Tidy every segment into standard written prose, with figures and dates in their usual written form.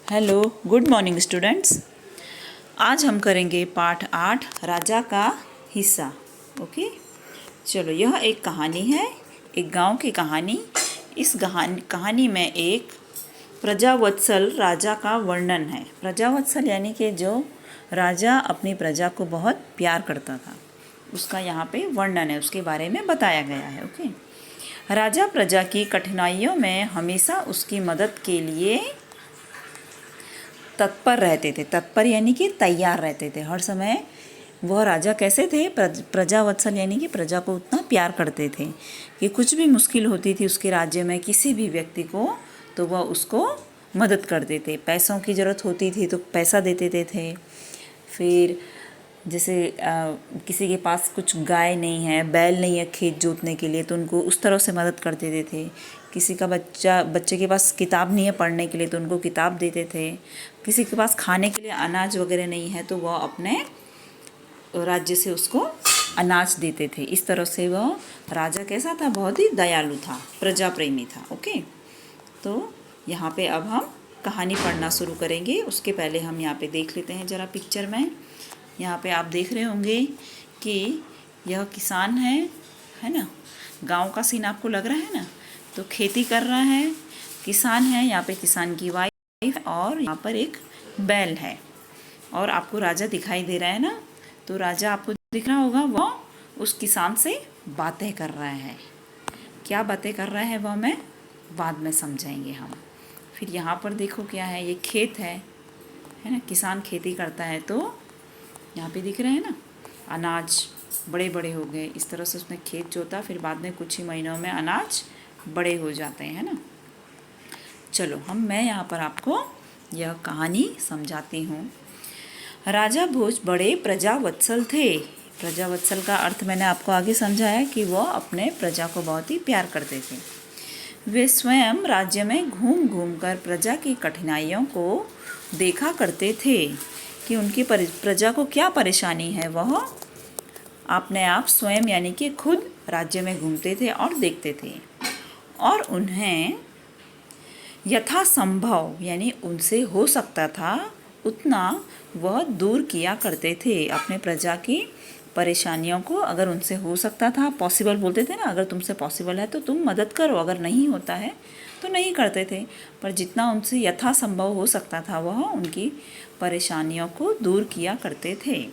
Hello, good morning students. आज हम करेंगे पाठ 8 राजा का हिस्सा। ओके, चलो, यह एक कहानी है, एक गांव की कहानी। इस कहानी में एक प्रजावत्सल राजा का वर्णन है। प्रजावत्सल यानी कि जो राजा अपनी प्रजा को बहुत प्यार करता था, उसका यहाँ पे वर्णन है, उसके बारे में बताया गया है। ओके, राजा प्रजा की कठिनाइयों में हमेशा उसकी मदद के लिए तत्पर रहते थे। तत्पर यानी कि तैयार रहते थे हर समय। वह राजा कैसे थे? प्रजावत्सल यानी कि प्रजा को उतना प्यार करते थे कि कुछ भी मुश्किल होती थी उसके राज्य में किसी भी व्यक्ति को, तो वह उसको मदद करते थे। पैसों की ज़रूरत होती थी तो पैसा दे देते थे। फिर जैसे किसी के पास कुछ गाय नहीं है, बैल नहीं है खेत जोतने के लिए, तो उनको उस तरह से मदद कर देते थे। किसी का बच्चे के पास किताब नहीं है पढ़ने के लिए, तो उनको किताब देते थे। किसी के पास खाने के लिए अनाज वगैरह नहीं है, तो वह अपने राज्य से उसको अनाज देते थे। इस तरह से वह राजा कैसा था? बहुत ही दयालु था, प्रजा प्रेमी था। ओके, तो यहाँ पे अब हम कहानी पढ़ना शुरू करेंगे। उसके पहले हम यहाँ पे देख लेते हैं ज़रा पिक्चर में। यहाँ पे आप देख रहे होंगे कि यह किसान है ना। गांव का सीन आपको लग रहा है ना। तो खेती कर रहा है, किसान है। यहाँ पे किसान की वाइफ और यहाँ पर एक बैल है, और आपको राजा दिखाई दे रहा है ना। तो राजा आपको दिख रहा होगा, वह उस किसान से बातें कर रहा है। क्या बातें कर रहा है वह मैं बाद में समझाएंगे हम। फिर यहाँ पर देखो क्या है, ये खेत है ना। किसान खेती करता है, तो यहाँ पे दिख रहे हैं ना, अनाज बड़े बड़े हो गए। इस तरह से उसने खेत जोता, फिर बाद में कुछ ही महीनों में अनाज बड़े हो जाते हैं, है ना। चलो, मैं यहाँ पर आपको यह कहानी समझाती हूँ। राजा भोज बड़े प्रजावत्सल थे। प्रजावत्सल का अर्थ मैंने आपको आगे समझाया कि वह अपने प्रजा को बहुत ही प्यार करते थे। वे स्वयं राज्य में घूम घूम कर प्रजा की कठिनाइयों को देखा करते थे कि उनकी प्रजा को क्या परेशानी है। वह अपने आप स्वयं यानी कि खुद राज्य में घूमते थे और देखते थे, और उन्हें यथासंभव यानी उनसे हो सकता था उतना वह दूर किया करते थे। अपने प्रजा की परेशानियों को अगर उनसे हो सकता था, पॉसिबल बोलते थे ना, अगर तुमसे पॉसिबल है तो तुम मदद करो, अगर नहीं होता है तो नहीं करते थे। पर जितना उनसे यथासंभव हो सकता था वह उनकी परेशानियों को दूर किया करते थे।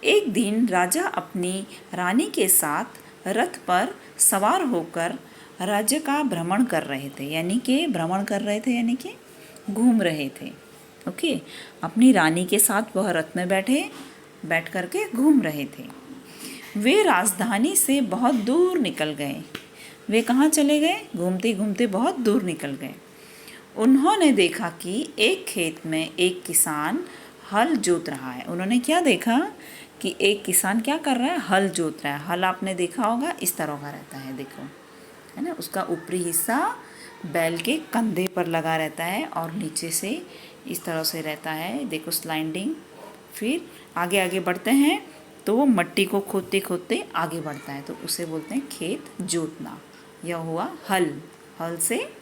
एक दिन राजा अपनी रानी के साथ रथ पर सवार होकर राज्य का भ्रमण कर रहे थे। यानी कि भ्रमण कर रहे थे यानी कि घूम रहे थे। ओके, अपनी रानी के साथ वह रथ में बैठ करके घूम रहे थे। वे राजधानी से बहुत दूर निकल गए। वे कहाँ चले गए? घूमते घूमते बहुत दूर निकल गए। उन्होंने देखा कि एक खेत में एक किसान हल जोत रहा है। उन्होंने क्या देखा कि एक किसान क्या कर रहा है? हल जोत रहा है। हल आपने देखा होगा, इस तरह का रहता है, देखो, है ना। उसका ऊपरी हिस्सा बैल के कंधे पर लगा रहता है और नीचे से इस तरह से रहता है, देखो, स्लाइडिंग। फिर आगे आगे बढ़ते हैं तो वो मट्टी को खोदते खोदते आगे बढ़ता है, तो उसे बोलते हैं खेत जोतना। यह हुआ हल। हल से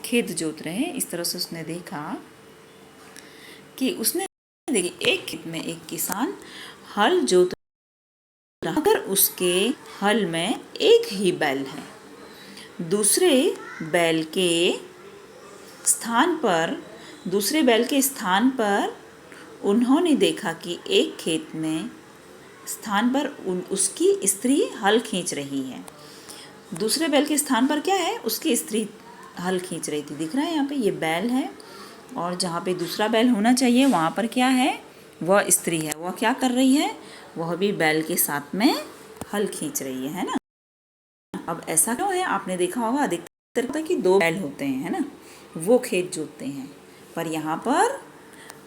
खेत जोत रहे हैं। इस तरह से उसने देखा कि देखिए, एक खेत में एक किसान हल जोत रहा, अगर उसके हल में एक ही बैल है, दूसरे बैल के स्थान पर उन्होंने देखा कि एक खेत में स्थान पर उसकी स्त्री हल खींच रही है। दूसरे बैल के स्थान पर क्या है? उसकी स्त्री हल खींच रही थी। दिख रहा है यहाँ पे, ये बैल है, और जहाँ पे दूसरा बैल होना चाहिए वहाँ पर क्या है? वह स्त्री है। वह क्या कर रही है? वह भी बैल के साथ में हल खींच रही है ना। अब ऐसा क्यों है? आपने देखा होगा अधिकतर होता है कि दो बैल होते हैं, है ना, वो खेत जोतते हैं। पर यहाँ पर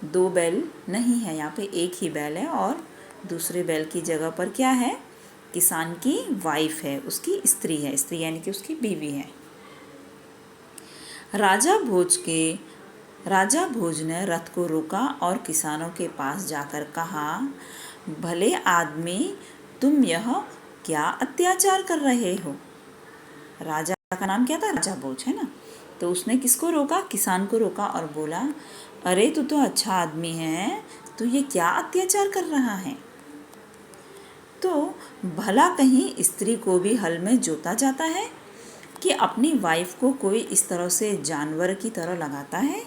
दो बैल नहीं है, यहाँ पे एक ही बैल है, और दूसरे बैल की जगह पर क्या है? किसान की वाइफ है, उसकी स्त्री है। स्त्री यानी कि उसकी बीवी है। राजा भोज ने रथ को रोका और किसानों के पास जाकर कहा, भले आदमी, तुम यह क्या अत्याचार कर रहे हो? राजा का नाम क्या था? राजा भोज, है ना। तो उसने किसको रोका? किसान को रोका और बोला, अरे तू तो अच्छा आदमी है, तू ये क्या अत्याचार कर रहा है? तो भला कहीं स्त्री को भी हल में जोता जाता है कि अपनी वाइफ को कोई इस तरह से जानवर की तरह लगाता है?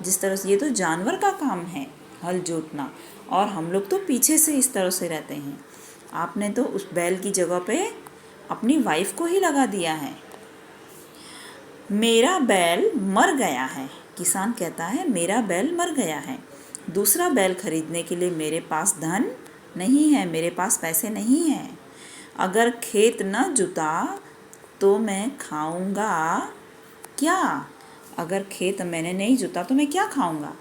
जिस तरह से ये तो जानवर का काम है हल जोतना, और हम लोग तो पीछे से इस तरह से रहते हैं। आपने तो उस बैल की जगह पे अपनी वाइफ को ही लगा दिया है। मेरा बैल मर गया है, किसान कहता है मेरा बैल मर गया है, दूसरा बैल खरीदने के लिए मेरे पास धन नहीं है, मेरे पास पैसे नहीं हैं। अगर खेत न जुता तो मैं खाऊंगा क्या? अगर खेत मैंने नहीं जुता तो मैं क्या खाऊंगा?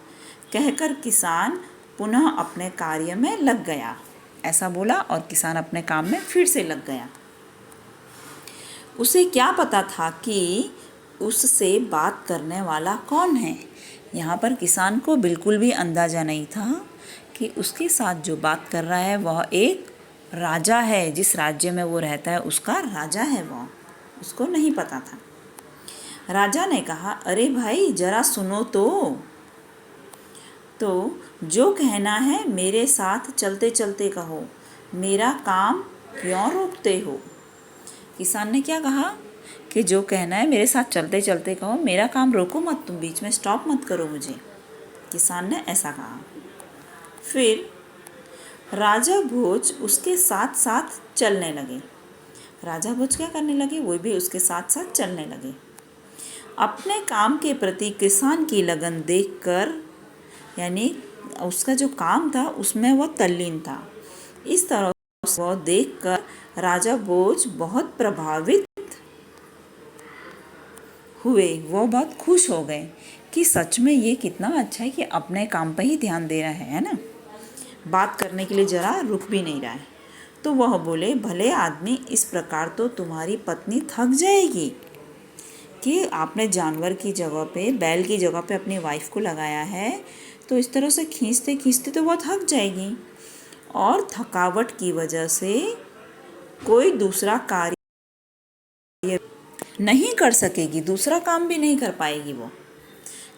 कहकर किसान पुनः अपने कार्य में लग गया। ऐसा बोला और किसान अपने काम में फिर से लग गया। उसे क्या पता था कि उससे बात करने वाला कौन है। यहाँ पर किसान को बिल्कुल भी अंदाज़ा नहीं था कि उसके साथ जो बात कर रहा है वह एक राजा है, जिस राज्य में वो रहता है उसका राजा है वह, उसको नहीं पता था। राजा ने कहा, अरे भाई जरा सुनो तो जो कहना है मेरे साथ चलते चलते कहो, मेरा काम क्यों रोकते हो? किसान ने क्या कहा कि जो कहना है मेरे साथ चलते चलते कहो, मेरा काम रोको मत, तुम बीच में स्टॉप मत करो मुझे। किसान ने ऐसा कहा। फिर राजा भोज उसके साथ साथ चलने लगे। राजा भोज क्या करने लगे? वो भी उसके साथ साथ चलने लगे। अपने काम के प्रति किसान की लगन देखकर, यानी उसका जो काम था उसमें वह तल्लीन था, इस तरह से वह देखकर राजा भोज बहुत प्रभावित हुए। वो बहुत खुश हो गए कि सच में ये कितना अच्छा है कि अपने काम पर ही ध्यान दे रहा है ना, बात करने के लिए ज़रा रुक भी नहीं रहा है। तो वह बोले, भले आदमी, इस प्रकार तो तुम्हारी पत्नी थक जाएगी कि आपने जानवर की जगह पे, बैल की जगह पे अपनी वाइफ को लगाया है, तो इस तरह से खींचते खींचते तो वह थक जाएगी और थकावट की वजह से कोई दूसरा कार्य नहीं कर सकेगी, दूसरा काम भी नहीं कर पाएगी वो।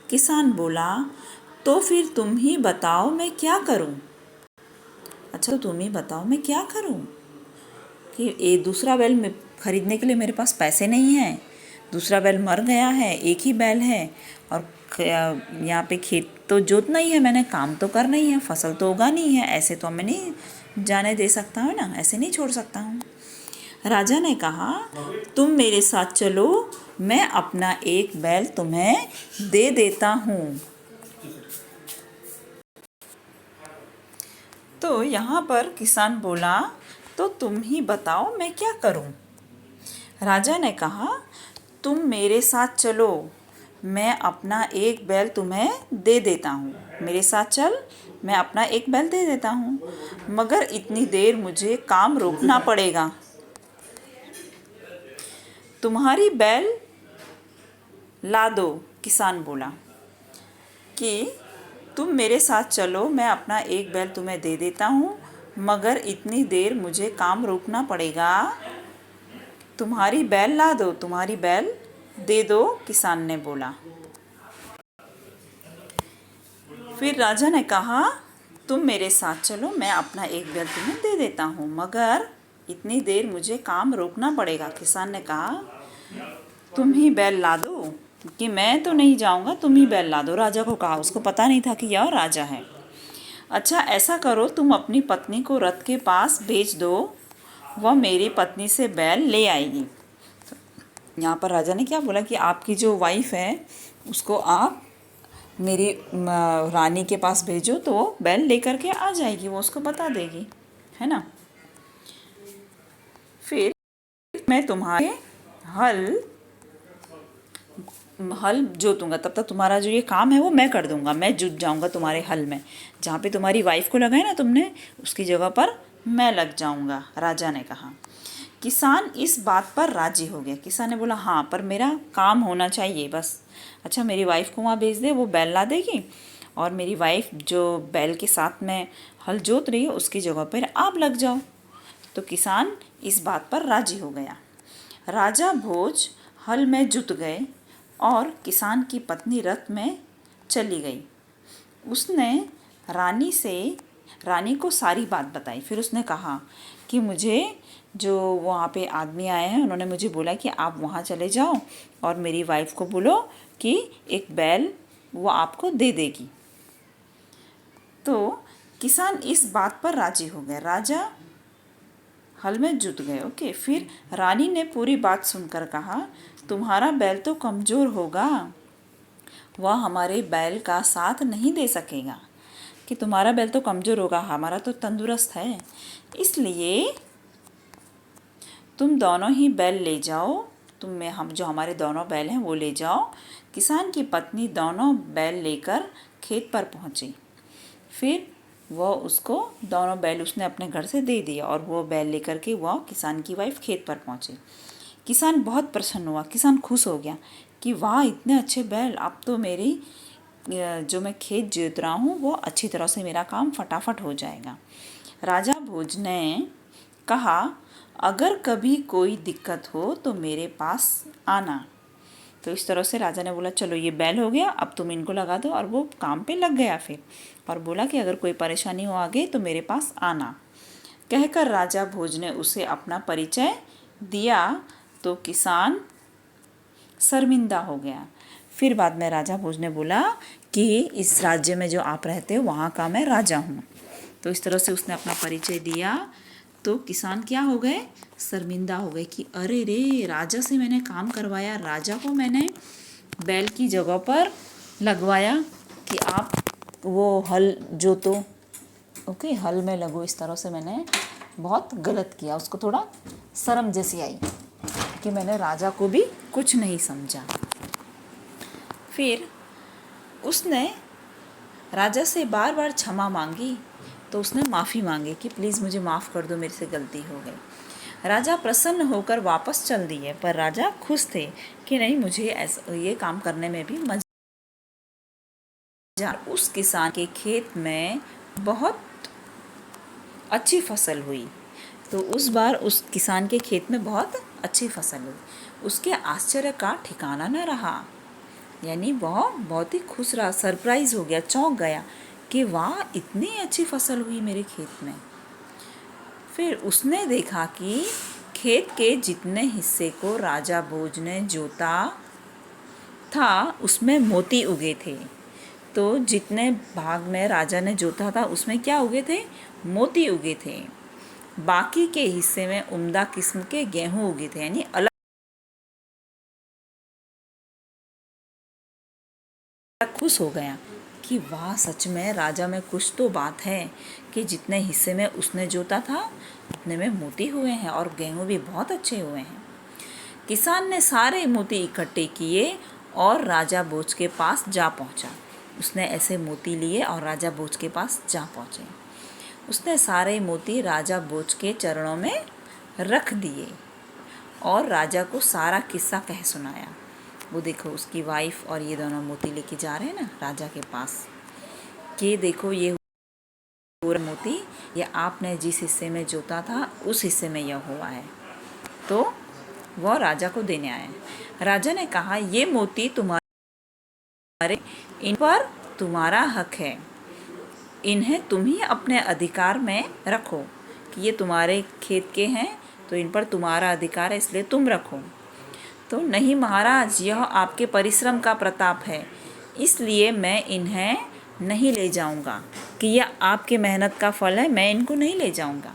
किसान बोला, तो फिर तुम ही बताओ मैं क्या करूं? अच्छा, तो तुम ही बताओ मैं क्या करूं कि ये दूसरा बैल में खरीदने के लिए मेरे पास पैसे नहीं हैं, दूसरा बैल मर गया है, एक ही बैल है, और यहाँ पे खेत तो जोतना ही है मैंने, काम तो करना ही है, फसल तो उगानी ही है, ऐसे तो मैं नहीं जाने दे सकता हूँ ना, ऐसे नहीं छोड़ सकता हूँ। राजा ने कहा, तुम मेरे साथ चलो, मैं अपना एक बैल तुम्हें दे देता हूँ। तो यहाँ पर किसान बोला, तो तुम ही बताओ मैं क्या करूं? राजा ने कहा, तुम मेरे साथ चलो, मैं अपना एक बैल तुम्हें दे देता हूँ। मेरे साथ चल, मैं अपना एक बैल दे देता हूँ, मगर इतनी देर मुझे काम रोकना पड़ेगा। तुम्हारी बैल ला दो, किसान बोला कि तुम मेरे साथ चलो, मैं अपना एक बैल तुम्हें दे देता हूँ, मगर इतनी देर मुझे काम रोकना पड़ेगा। तुम्हारी बैल ला दो, तुम्हारी बैल दे दो, किसान ने बोला। फिर राजा ने कहा, तुम मेरे साथ चलो, मैं अपना एक बैल तुम्हें दे देता हूँ, मगर इतनी देर मुझे काम रोकना पड़ेगा। किसान ने कहा, तुम ही बैल ला दो, कि मैं तो नहीं जाऊँगा, तुम ही बैल ला दो। राजा को कहा, उसको पता नहीं था कि यह राजा है। अच्छा, ऐसा करो, तुम अपनी पत्नी को रथ के पास भेज दो, वह मेरी पत्नी से बैल ले आएगी। तो यहाँ पर राजा ने क्या बोला कि आपकी जो वाइफ है उसको आप मेरी रानी के पास भेजो, तो वो बैल लेकर के आ जाएगी, वो उसको बता देगी, है ना। फिर मैं तुम्हारे हल जोतूंगा, तब तक तुम्हारा जो ये काम है वो मैं कर दूंगा, मैं जुट जाऊंगा तुम्हारे हल में, जहाँ पे तुम्हारी वाइफ को लगाए ना तुमने, उसकी जगह पर मैं लग जाऊंगा, राजा ने कहा। किसान इस बात पर राजी हो गया। किसान ने बोला, हाँ, पर मेरा काम होना चाहिए बस। अच्छा, मेरी वाइफ को वहाँ भेज दे, वो बैल ला देगी, और मेरी वाइफ जो बैल के साथ में हल जोत रही है उसकी जगह पर आप लग जाओ। तो किसान इस बात पर राजी हो गया। राजा भोज हल में जुट गए और किसान की पत्नी रथ में चली गई। उसने रानी को सारी बात बताई। फिर उसने कहा कि मुझे जो वहाँ पे आदमी आए हैं उन्होंने मुझे बोला कि आप वहाँ चले जाओ और मेरी वाइफ को बोलो कि एक बैल वो आपको दे देगी। तो किसान इस बात पर राजी हो गए। राजा हल में जुट गए। ओके, फिर रानी ने पूरी बात सुनकर कहा, तुम्हारा बैल तो कमज़ोर होगा, वह हमारे बैल का साथ नहीं दे सकेगा। कि तुम्हारा बैल तो कमज़ोर होगा, हमारा तो तंदुरुस्त है, इसलिए तुम दोनों ही बैल ले जाओ। हम जो हमारे दोनों बैल हैं वो ले जाओ। किसान की पत्नी दोनों बैल लेकर खेत पर पहुंची। फिर वह उसको दोनों बैल उसने अपने घर से दे दिया और वो बैल लेकर के वह किसान की वाइफ खेत पर पहुंची। किसान बहुत प्रसन्न हुआ। किसान खुश हो गया कि वाह, इतने अच्छे बैल, अब तो मेरी जो मैं खेत जोत रहा हूँ वो अच्छी तरह से मेरा काम फटाफट हो जाएगा। राजा भोज ने कहा, अगर कभी कोई दिक्कत हो तो मेरे पास आना। तो इस तरह से राजा ने बोला, चलो ये बैल हो गया, अब तुम इनको लगा दो। और वो काम पे लग गया फिर, और बोला कि अगर कोई परेशानी हो आगे तो मेरे पास आना। कहकर राजा भोज ने उसे अपना परिचय दिया तो किसान शर्मिंदा हो गया। फिर बाद में राजा भोज ने बोला कि इस राज्य में जो आप रहते हो वहाँ का मैं राजा हूँ। तो इस तरह से उसने अपना परिचय दिया तो किसान क्या हो गए, शर्मिंदा हो गए कि अरे रे, राजा से मैंने काम करवाया, राजा को मैंने बैल की जगह पर लगवाया कि आप वो हल जोतो, ओके, हल में लगो। इस तरह से मैंने बहुत गलत किया। उसको थोड़ा शर्म जैसी आई कि मैंने राजा को भी कुछ नहीं समझा। फिर उसने राजा से बार बार क्षमा मांगी तो उसने माफ़ी मांगी कि प्लीज़ मुझे माफ़ कर दो, मेरे से गलती हो गई। राजा प्रसन्न होकर वापस चल दिए, पर राजा खुश थे कि नहीं, मुझे ऐसा ये काम करने में भी मजा। उस किसान के खेत में बहुत अच्छी फसल हुई। तो उस बार उस किसान के खेत में बहुत अच्छी फसल हुई। उसके आश्चर्य का ठिकाना न रहा, यानी वह बहुत ही खुश रहा, सरप्राइज हो गया, चौंक गया कि वाह, इतनी अच्छी फसल हुई मेरे खेत में। फिर उसने देखा कि खेत के जितने हिस्से को राजा भोज ने जोता था उसमें मोती उगे थे। तो जितने भाग में राजा ने जोता था उसमें क्या उगे थे, मोती उगे थे। बाकी के हिस्से में उम्दा किस्म के गेहूं उगे थे, यानी अलग। खुश हो गया कि वाह, सच में राजा में कुछ तो बात है कि जितने हिस्से में उसने जोता था उतने में मोती हुए हैं और गेहूं भी बहुत अच्छे हुए हैं। किसान ने सारे मोती इकट्ठे किए और राजा भोज के पास जा पहुंचा। उसने ऐसे मोती लिए और राजा भोज के पास जा पहुंचे। उसने सारे मोती राजा भोज के चरणों में रख दिए और राजा को सारा किस्सा कह सुनाया। वो देखो, उसकी वाइफ और ये दोनों मोती लेके जा रहे हैं ना राजा के पास, कि देखो ये पूरा मोती, ये आपने जिस हिस्से में जोता था उस हिस्से में यह हुआ है। तो वह राजा को देने आए। राजा ने कहा, ये मोती तुम्हारे, इन पर तुम्हारा हक है, इन्हें तुम ही अपने अधिकार में रखो, कि ये तुम्हारे खेत के हैं तो इन पर तुम्हारा अधिकार है, इसलिए तुम रखो। तो नहीं महाराज, यह आपके परिश्रम का प्रताप है, इसलिए मैं इन्हें नहीं ले जाऊंगा, कि यह आपके मेहनत का फल है, मैं इनको नहीं ले जाऊंगा।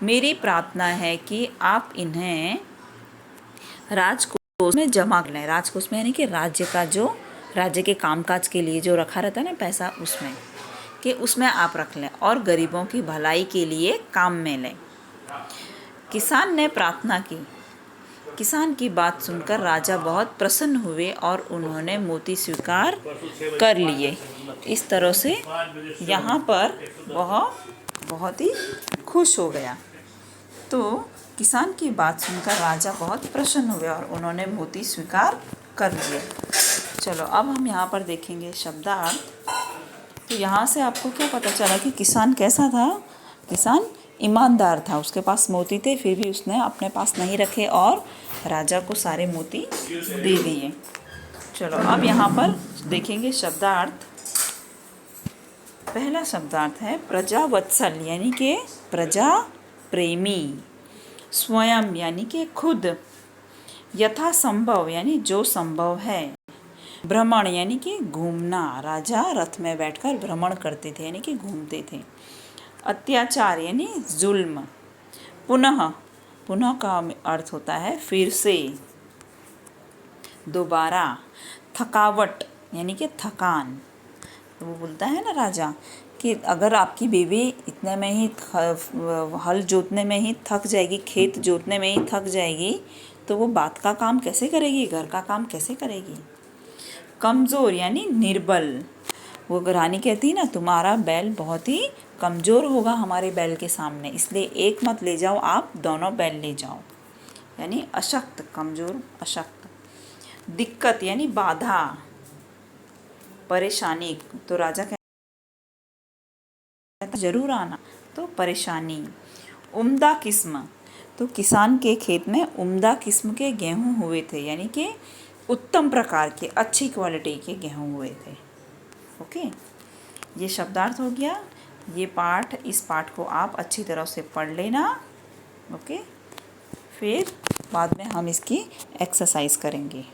मेरी प्रार्थना है कि आप इन्हें राजकोष में जमा कर लें। राजकोष में यानी कि राज्य के कामकाज के लिए जो रखा रहता है ना पैसा, उसमें, कि उसमें आप रख लें और गरीबों की भलाई के लिए काम में लें। किसान ने प्रार्थना की। किसान की बात सुनकर राजा बहुत प्रसन्न हुए और उन्होंने मोती स्वीकार कर लिए। इस तरह से यहाँ पर वह बहुत ही खुश हो गया। तो किसान की बात सुनकर राजा बहुत प्रसन्न हुए और उन्होंने मोती स्वीकार कर लिए। चलो अब हम यहाँ पर देखेंगे शब्दार्थ। तो यहाँ से आपको क्या पता चला कि किसान कैसा था? किसान ईमानदार था, उसके पास मोती थे फिर भी उसने अपने पास नहीं रखे और राजा को सारे मोती दे दिए। चलो अब यहाँ पर देखेंगे शब्दार्थ। पहला शब्दार्थ है प्रजावत्सल यानी कि प्रजा प्रेमी, स्वयं यानी कि खुद, यथा संभव यानी जो संभव है, भ्रमण यानी कि घूमना, राजा रथ में बैठकर भ्रमण करते थे यानी कि घूमते थे, अत्याचार यानी जुल्म, पुनः, पुनः का अर्थ होता है फिर से, दोबारा, थकावट यानी कि थकान। तो वो बोलता है ना राजा कि अगर आपकी बीवी इतने में ही हल जोतने में ही थक जाएगी, खेत जोतने में ही थक जाएगी, तो वो बात का काम कैसे करेगी, घर का काम कैसे करेगी। कमज़ोर यानी निर्बल, वो रानी कहती ना तुम्हारा बैल बहुत ही कमज़ोर होगा हमारे बैल के सामने, इसलिए एक मत ले जाओ, आप दोनों बैल ले जाओ, यानी अशक्त, कमज़ोर, अशक्त। दिक्कत यानी बाधा, परेशानी, तो राजा कहता जरूर आना, तो परेशानी। उम्दा किस्म, तो किसान के खेत में उम्दा किस्म के गेहूं हुए थे यानी कि उत्तम प्रकार के, अच्छी क्वालिटी के गेहूं हुए थे। ओके, ये शब्दार्थ हो गया। ये पाठ, इस पाठ को आप अच्छी तरह से पढ़ लेना। ओके, फिर बाद में हम इसकी एक्सरसाइज करेंगे।